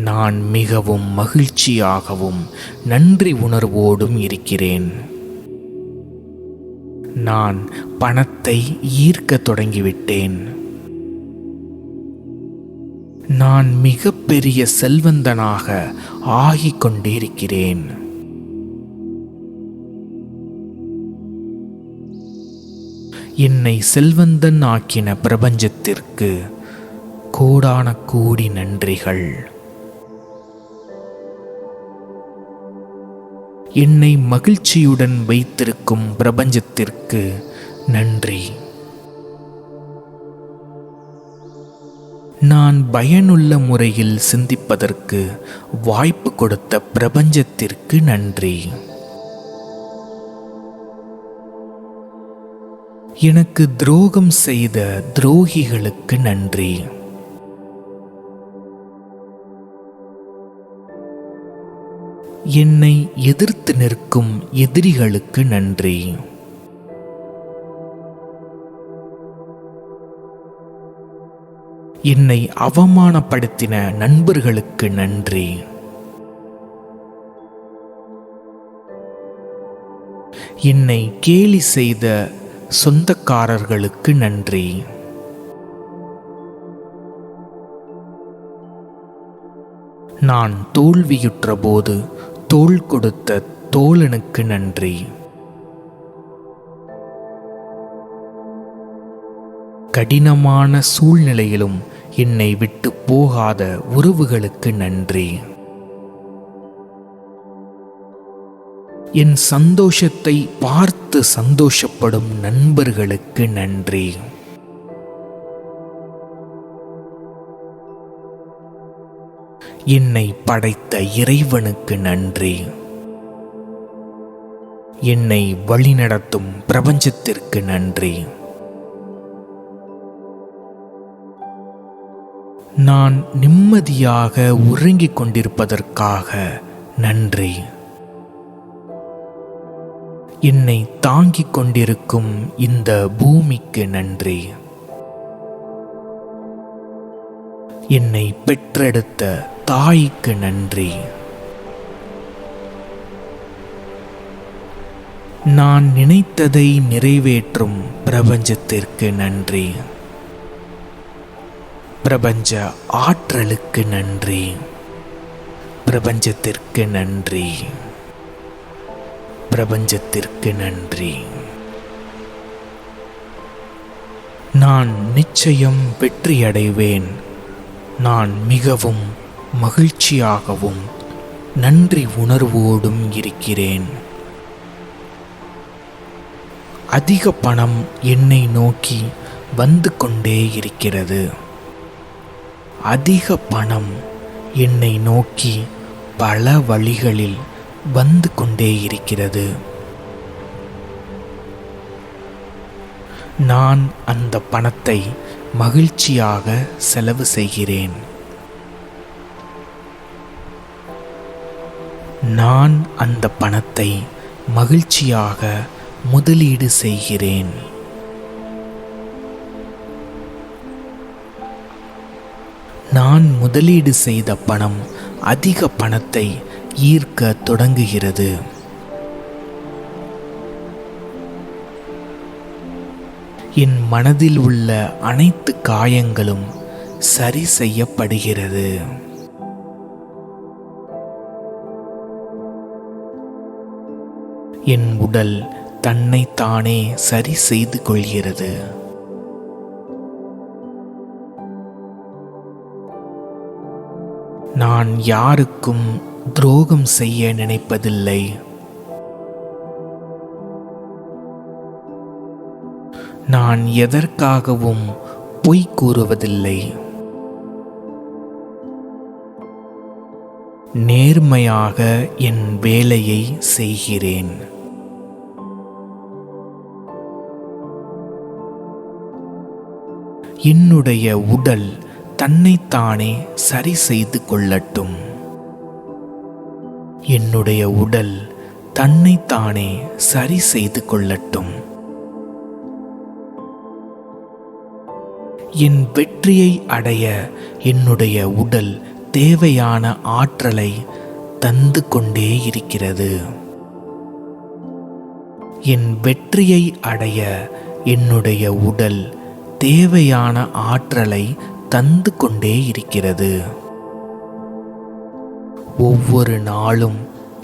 Speaker 1: நான் மிகவும் மகிழ்ச்சியாகவும் நன்றி உணர்வோடும் இருக்கிறேன். நான் பணத்தை ஈர்க்க தொடங்கிவிட்டேன். நான் மிகப்பெரிய செல்வந்தனாக ஆகிக் கொண்டிருக்கிறேன். என்னை செல்வந்தன் ஆக்கின பிரபஞ்சத்திற்கு கோடான கோடி நன்றிகள். என்னை மகிழ்ச்சியுடன் வைத்திருக்கும் பிரபஞ்சத்திற்கு நன்றி. நான் பயனுள்ள முறையில் சிந்திப்பதற்கு வாய்ப்பு கொடுத்த பிரபஞ்சத்திற்கு நன்றி. எனக்கு துரோகம் செய்த துரோகிகளுக்கு நன்றி. என்னை எதிர்த்து நிற்கும் எதிரிகளுக்கு நன்றி. என்னை அவமானப்படுத்தின நண்பர்களுக்கு நன்றி. என்னை கேலி செய்த சொந்தக்காரர்களுக்கு நன்றி. நான் தோல்வியுற்ற போது தோள் கொடுத்த தோழனுக்கு நன்றி. கடினமான சூழ்நிலையிலும் என்னை விட்டு போகாத உறவுகளுக்கு நன்றி. என் சந்தோஷத்தை பார்த்து சந்தோஷப்படும் நண்பர்களுக்கு நன்றி. என்னை படைத்த இறைவனுக்கு நன்றி. என்னை வழிநடத்தும் பிரபஞ்சத்திற்கு நன்றி. நான் நிம்மதியாக உறங்கிக் கொண்டிருப்பதற்காக நன்றி. என்னை தாங்கிக் கொண்டிருக்கும் இந்த பூமிக்கு நன்றி. என்னை பெற்றெடுத்த தாய்க்கு நன்றி. நான் நினைத்ததை நிறைவேற்றும் பிரபஞ்சத்திற்கு நன்றி. பிரபஞ்ச ஆற்றலுக்கு நன்றி. பிரபஞ்சத்திற்கு நன்றி. பிரபஞ்சத்திற்கு நன்றி. நான் நிச்சயம் வெற்றியடைவேன். நான் மிகவும் மகிழ்ச்சியாகவும் நன்றி உணர்வோடும் இருக்கிறேன். அதிக பணம் என்னை நோக்கி வந்து கொண்டே இருக்கிறது. அதிக பணம் என்னை நோக்கி பல வழிகளில் வந்து கொண்டே இருக்கிறது. நான் அந்த பணத்தை மகிழ்ச்சியாக செலவு செய்கிறேன். நான் அந்த பணத்தை மகிழ்ச்சியாக முதலீடு செய்கிறேன். நான் முதலீடு செய்த பணம் அதிக பணத்தை ஈர்க்க தொடங்குகிறது. என் மனதில் உள்ள அனைத்து காயங்களும் சரி செய்யப்படுகிறது. என் உடல் தன்னைத்தானே சரி செய்து கொள்கிறது. நான் யாருக்கும் துரோகம் செய்ய நினைப்பதில்லை. நான் எதற்காகவும் பொய் கூறுவதில்லை. நேர்மையாக என் வேலையை செய்கிறேன். என்னுடைய உடல் தன்னைத்தானே சரி செய்து கொள்ளட்டும். என்னுடைய உடல் தன்னைத்தானே சரி செய்து கொள்ளட்டும். என் வெற்றியை அடைய என்னுடைய உடல் தேவையான ஆற்றலை தந்து கொண்டே இருக்கிறது. என் வெற்றியை அடைய என்னுடைய உடல் தேவையான ஆற்றலை தந்து கொண்டே இருக்கிறது. ஒவ்வொரு நாளும்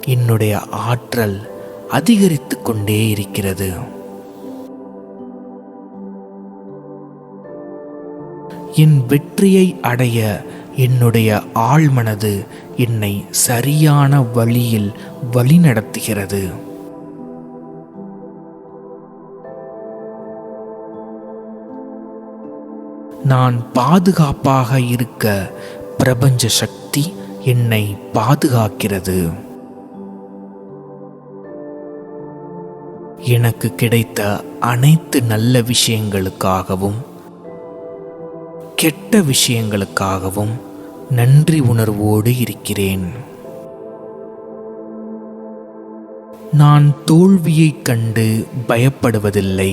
Speaker 1: என்னுடைய ஆற்றல் அதிகரித்து கொண்டே இருக்கிறது. என் வெற்றியை அடைய என்னுடைய ஆழ்மனது என்னை சரியான வழியில் வழிநடத்துகிறது. நான் பாதுகாப்பாக இருக்க பிரபஞ்ச சக்தி என்னை பாதுகாக்கிறது. எனக்கு கிடைத்த அனைத்து நல்ல விஷயங்களுக்காகவும் கெட்ட விஷயங்களுக்காகவும் நன்றி உணர்வோடு இருக்கிறேன். நான் தோல்வியைக் கண்டு பயப்படுவதில்லை.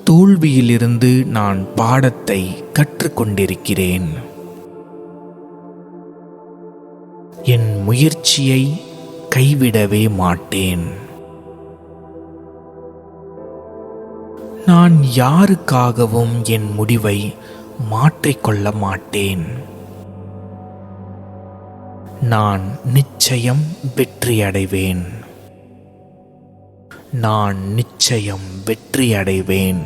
Speaker 1: தோல்வியிலிருந்து நான் பாடத்தை கற்றுக்கொண்டிருக்கிறேன். என் முயற்சியை கைவிடவே மாட்டேன். நான் யாருக்காகவும் என் முடிவை மாற்றிக்கொள்ள மாட்டேன். நான் நிச்சயம் வெற்றியடைவேன். நான் நிச்சயம் வெற்றியடைவேன்.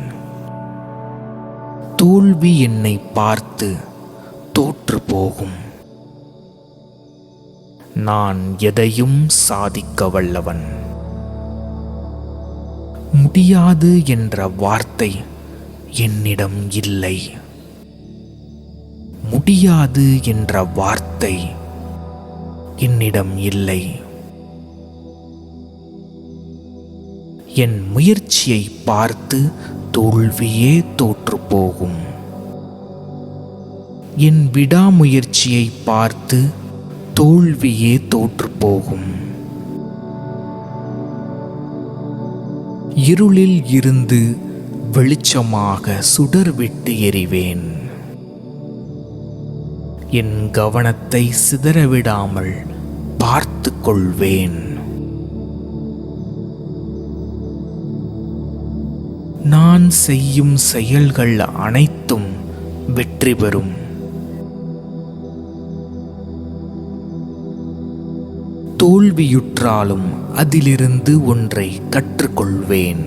Speaker 1: தோல்வி என்னை பார்த்து தோற்று போகும். நான் எதையும் சாதிக்க வல்லவன். முடியாது என்ற வார்த்தை என்னிடம் இல்லை. முடியாது என்ற வார்த்தை என்னிடம் இல்லை. என் முயற்சியை பார்த்து தோல்வியே தோற்று போகும். என் விடாமுயற்சியை பார்த்து தோல்வியே தோற்று போகும். இருளில் இருந்து வெளிச்சமாக சுடர்விட்டு எறிவேன். என் கவனத்தை சிதறவிடாமல் பார்த்து கொள்வேன். நான் செய்யும் செயல்கள் அனைத்தும் வெற்றி பெறும். தோல்வியுற்றாலும் அதிலிருந்து ஒன்றை கற்றுக்கொள்வேன்.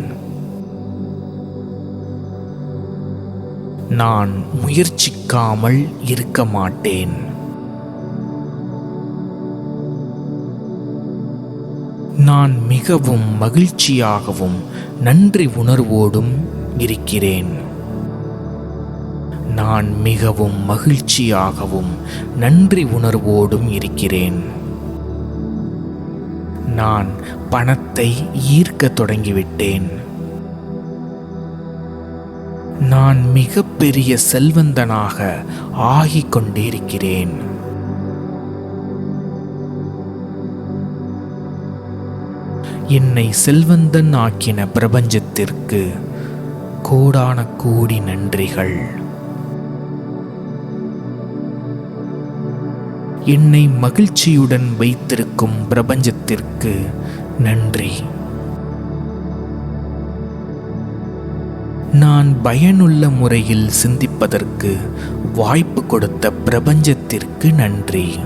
Speaker 1: நான் முயற்சிக்காமல் இருக்க மாட்டேன். நான் மிகவும் மகிழ்ச்சியாகவும் நன்றி உணர்வோடும் இருக்கிறேன். நான் மிகவும் மகிழ்ச்சியாகவும் நன்றி உணர்வோடும் இருக்கிறேன். நான் பணத்தை ஈர்க்க தொடங்கிவிட்டேன். நான் மிகப்பெரிய செல்வந்தனாக ஆகிக் கொண்டிருக்கிறேன். என்னை செல்வந்தன் ஆக்கின பிரபஞ்சத்திற்கு கோடான கோடி நன்றிகள். என்னை மகிழ்ச்சியுடன் வைத்திருக்கும் பிரபஞ்சத்திற்கு நன்றி. நான் பயனுள்ள முறையில் சிந்திப்பதற்கு வாய்ப்பு கொடுத்த பிரபஞ்சத்திற்கு நன்றி.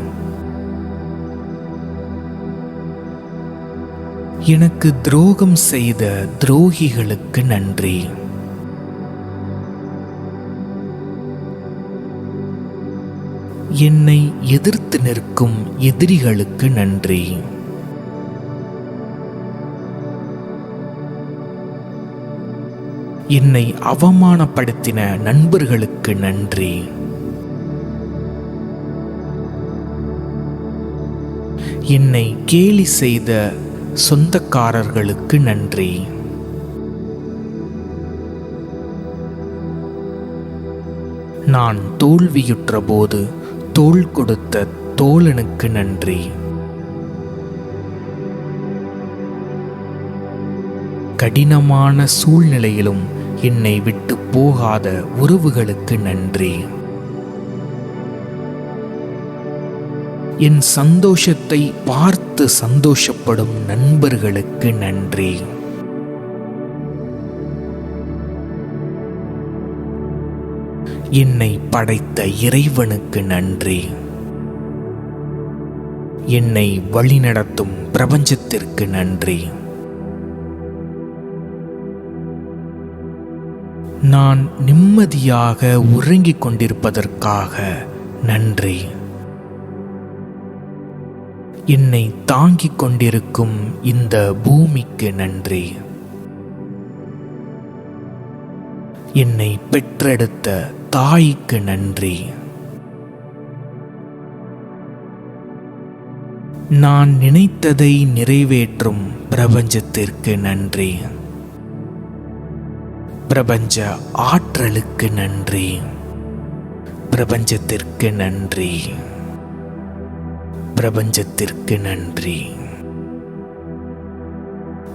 Speaker 1: எனக்கு துரோகம் செய்த துரோகிகளுக்கு நன்றி. என்னை எதிர்த்து நிற்கும் எதிரிகளுக்கு நன்றி. என்னை அவமானப்படுத்தின நண்பர்களுக்கு நன்றி. என்னை கேலி செய்த சொந்தக்காரர்களுக்கு நன்றி. நான் தோல்வியுற்ற போது தோள் கொடுத்த தோழனுக்கு நன்றி. கடினமான சூழ்நிலையிலும் என்னை விட்டு போகாத உறவுகளுக்கு நன்றி. என் சந்தோஷத்தை பார்த்து சந்தோஷப்படும் நண்பர்களுக்கு நன்றி. என்னை படைத்த இறைவனுக்கு நன்றி. என்னை வழிநடத்தும் பிரபஞ்சத்திற்கு நன்றி. நான் நிம்மதியாக உறங்கிக் கொண்டிருப்பதற்காக நன்றி. என்னை தாங்கிக் கொண்டிருக்கும் இந்த பூமிக்கு நன்றி. என்னை பெற்றெடுத்த தாய்க்கு நன்றி. நான் நினைத்ததை நிறைவேற்றும் பிரபஞ்சத்திற்கு நன்றி. பிரபஞ்ச ஆற்றலுக்கு நன்றி. பிரபஞ்சத்திற்கு நன்றி. பிரபஞ்சத்திற்கு நன்றி.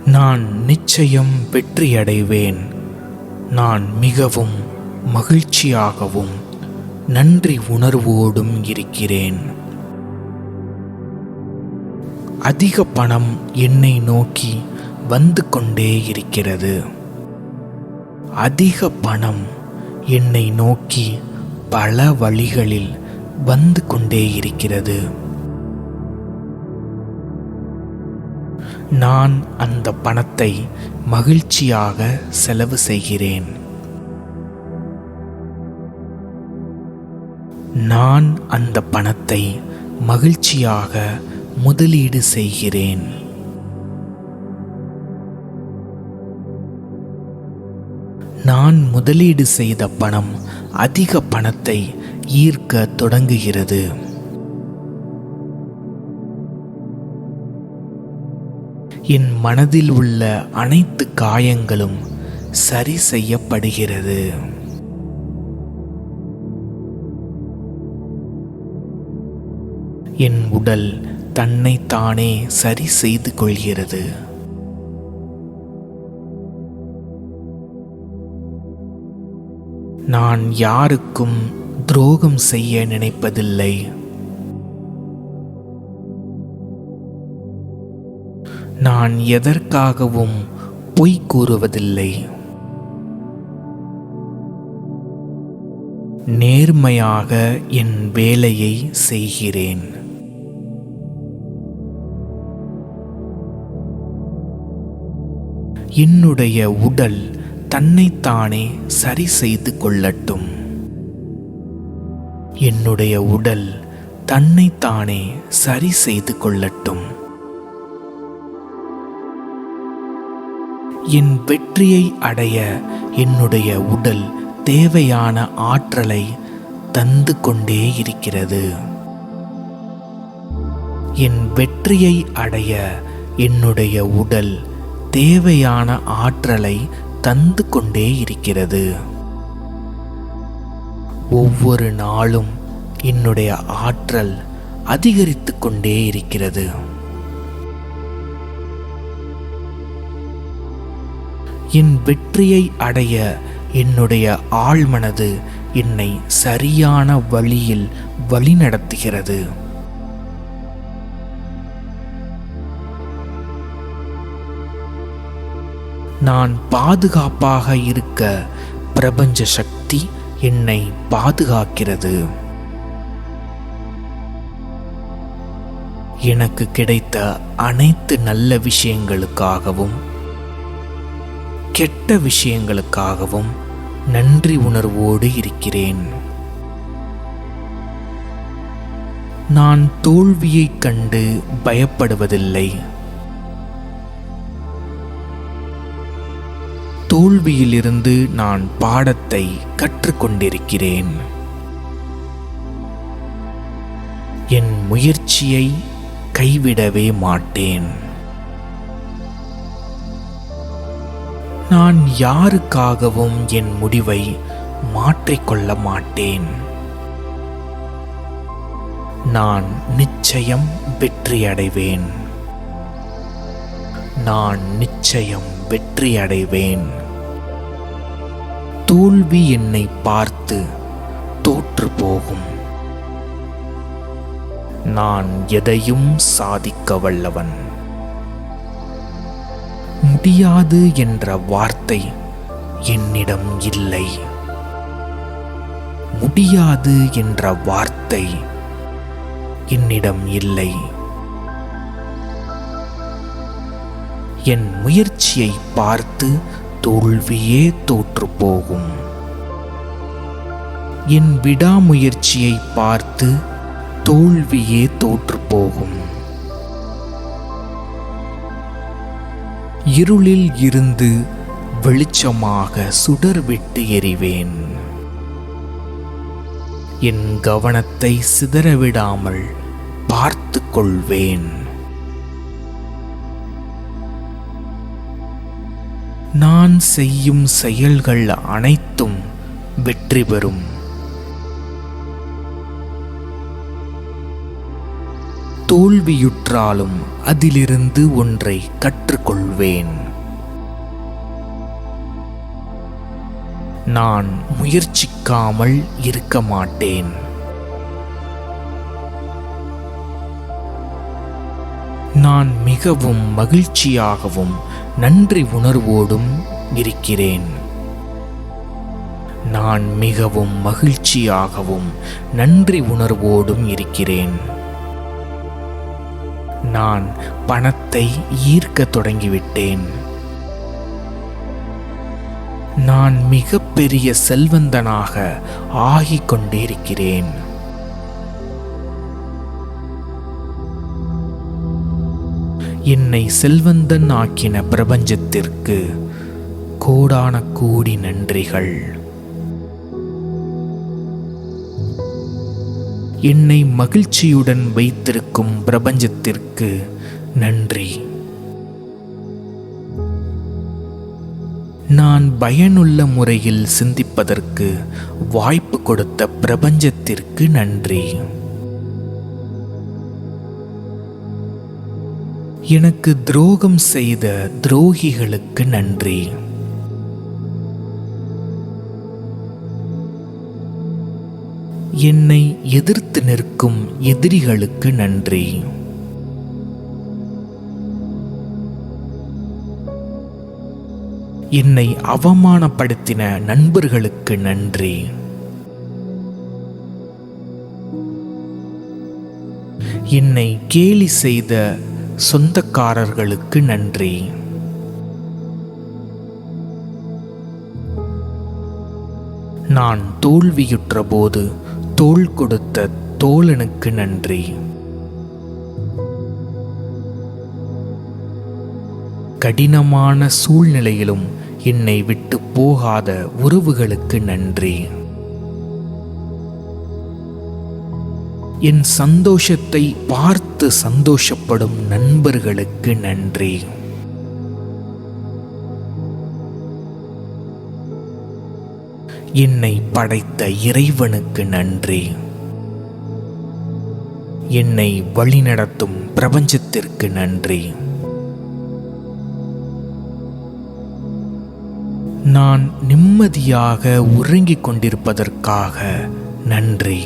Speaker 1: நான் நிச்சயம் வெற்றியடைவேன். நான் மிகவும் மகிழ்ச்சியாகவும் நன்றி உணர்வோடும் இருக்கிறேன். அதிக பணம் என்னை நோக்கி வந்து கொண்டே இருக்கிறது. அதிக பணம் என்னை நோக்கி பல வழிகளில் வந்து கொண்டே இருக்கிறது. நான் அந்த பணத்தை மகிழ்ச்சியாக செலவு செய்கிறேன். நான் அந்த பணத்தை மகிழ்ச்சியாக முதலீடு செய்கிறேன். நான் முதலீடு செய்த பணம் அதிக பணத்தை ஈர்க்க தொடங்குகிறது. என் மனதில் உள்ள அனைத்து காயங்களும் சரி செய்யப்படுகிறது. என் உடல் தன்னைத்தானே சரி செய்து கொள்கிறது. நான் யாருக்கும் துரோகம் செய்ய நினைப்பதில்லை. நான் எதற்காகவும் பொய் கூறுவதில்லை. நேர்மையாக என் வேலையை செய்கிறேன். என்னுடைய உடல் தன்னைத்தானே சரி செய்து கொள்ளட்டும். என்னுடைய உடல் தன்னைத்தானே சரி செய்து கொள்ளட்டும். என் வெற்றியை அடைய என்னுடைய உடல் தேவையான ஆற்றலை தந்து கொண்டே இருக்கிறது. என் வெற்றியை அடைய என்னுடைய உடல் தேவையான ஆற்றலை தந்து கொண்டே இருக்கிறது. ஒவ்வொரு நாளும் என்னுடைய ஆற்றல் அதிகரித்து கொண்டே இருக்கிறது. என் வெற்றியை அடைய என்னுடைய ஆழ்மனது என்னை சரியான வழியில் வழிநடத்துகிறது. நான் பாதுகாப்பாக இருக்க பிரபஞ்ச சக்தி என்னை பாதுகாக்கிறது. எனக்கு கிடைத்த அனைத்து நல்ல விஷயங்களுக்காகவும் கெட்ட விஷயங்களுக்காகவும் நன்றி உணர்வோடு இருக்கிறேன். நான் தோல்வியைக் கண்டு பயப்படுவதில்லை. தோல்வியிலிருந்து நான் பாடத்தை கற்றுக்கொண்டிருக்கிறேன். என் முயற்சியை கைவிடவே மாட்டேன். நான் யாருக்காகவும் என் முடிவை மாற்றிக்கொள்ள மாட்டேன். நான் நிச்சயம் வெற்றியடைவேன். நான் நிச்சயம் வெற்றியடைவேன். தோல்வி என்னை பார்த்து தோற்று போகும். நான் எதையும் சாதிக்க வல்லவன். முடியாது என்ற வார்த்தை என்னிடம் இல்லை. முடியாது என்ற வார்த்தை என்னிடம் இல்லை. என் முயற்சியை பார்த்து தோல்வியே தோற்று போகும். என் விடாமுயற்சியை பார்த்து தோல்வியே தோற்று போகும். இருளில் இருந்து வெளிச்சமாக சுடர்விட்டு எறிவேன். என் கவனத்தை சிதறவிடாமல் பார்த்து கொள்வேன். நான் செய்யும் செயல்கள் அனைத்தும் வெற்றி பெறும். தோல்வியுற்றாலும் அதிலிருந்து ஒன்றை கற்றுக்கொள்வேன். நான் முயற்சிக்காமல் இருக்க மாட்டேன். நான் மிகவும் மகிழ்ச்சியாகவும் நன்றி உணர்வோடும் இருக்கிறேன். நான் மிகவும் மகிழ்ச்சியாகவும் நன்றி உணர்வோடும் இருக்கிறேன். நான் பணத்தை ஈர்க்க தொடங்கிவிட்டேன். நான் மிகப்பெரிய செல்வந்தனாக ஆகிக் கொண்டிருக்கிறேன். என்னை செல்வந்தன் ஆக்கின பிரபஞ்சத்திற்கு கோடான கோடி நன்றிகள். என்னை மகிழ்ச்சியுடன் வைத்திருக்கும் பிரபஞ்சத்திற்கு நன்றி. நான் பயனுள்ள முறையில் சிந்திப்பதற்கு வாய்ப்பு கொடுத்த பிரபஞ்சத்திற்கு நன்றி. எனக்கு துரோகம் செய்த துரோகிகளுக்கு நன்றி. என்னை எதிர்த்து நிற்கும் எதிரிகளுக்கு நன்றி. என்னை அவமானப்படுத்தின நண்பர்களுக்கு நன்றி. என்னை கேலி செய்த சொந்தக்காரர்களுக்கு நன்றி. நான் தோல்வியுற்ற போது தோள் கொடுத்த தோழனுக்கு நன்றி. கடினமான சூழ்நிலையிலும் என்னை விட்டு போகாத உறவுகளுக்கு நன்றி. என் சந்தோஷத்தை பார்த்து சந்தோஷப்படும் நண்பர்களுக்கு நன்றி. என்னை படைத்த இறைவனுக்கு நன்றி. என்னை வழிநடத்தும் பிரபஞ்சத்திற்கு நன்றி. நான் நிம்மதியாக உறங்கிக் கொண்டிருப்பதற்காக நன்றி.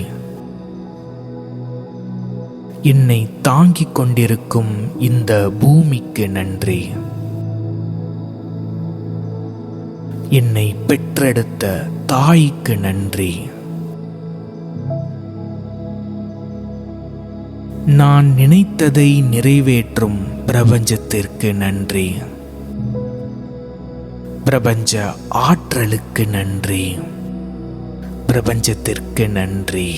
Speaker 1: என்னை தாங்கிக் கொண்டிருக்கும் இந்த பூமிக்கு நன்றி. என்னை பெற்றெடுத்த தாய்க்கு நன்றி. நான் நினைத்ததை நிறைவேற்றும் பிரபஞ்சத்திற்கு நன்றி. பிரபஞ்ச ஆற்றலுக்கு நன்றி. பிரபஞ்சத்திற்கு நன்றி.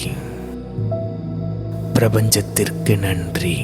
Speaker 1: பிரபஞ்சத்திற்கு நன்றி.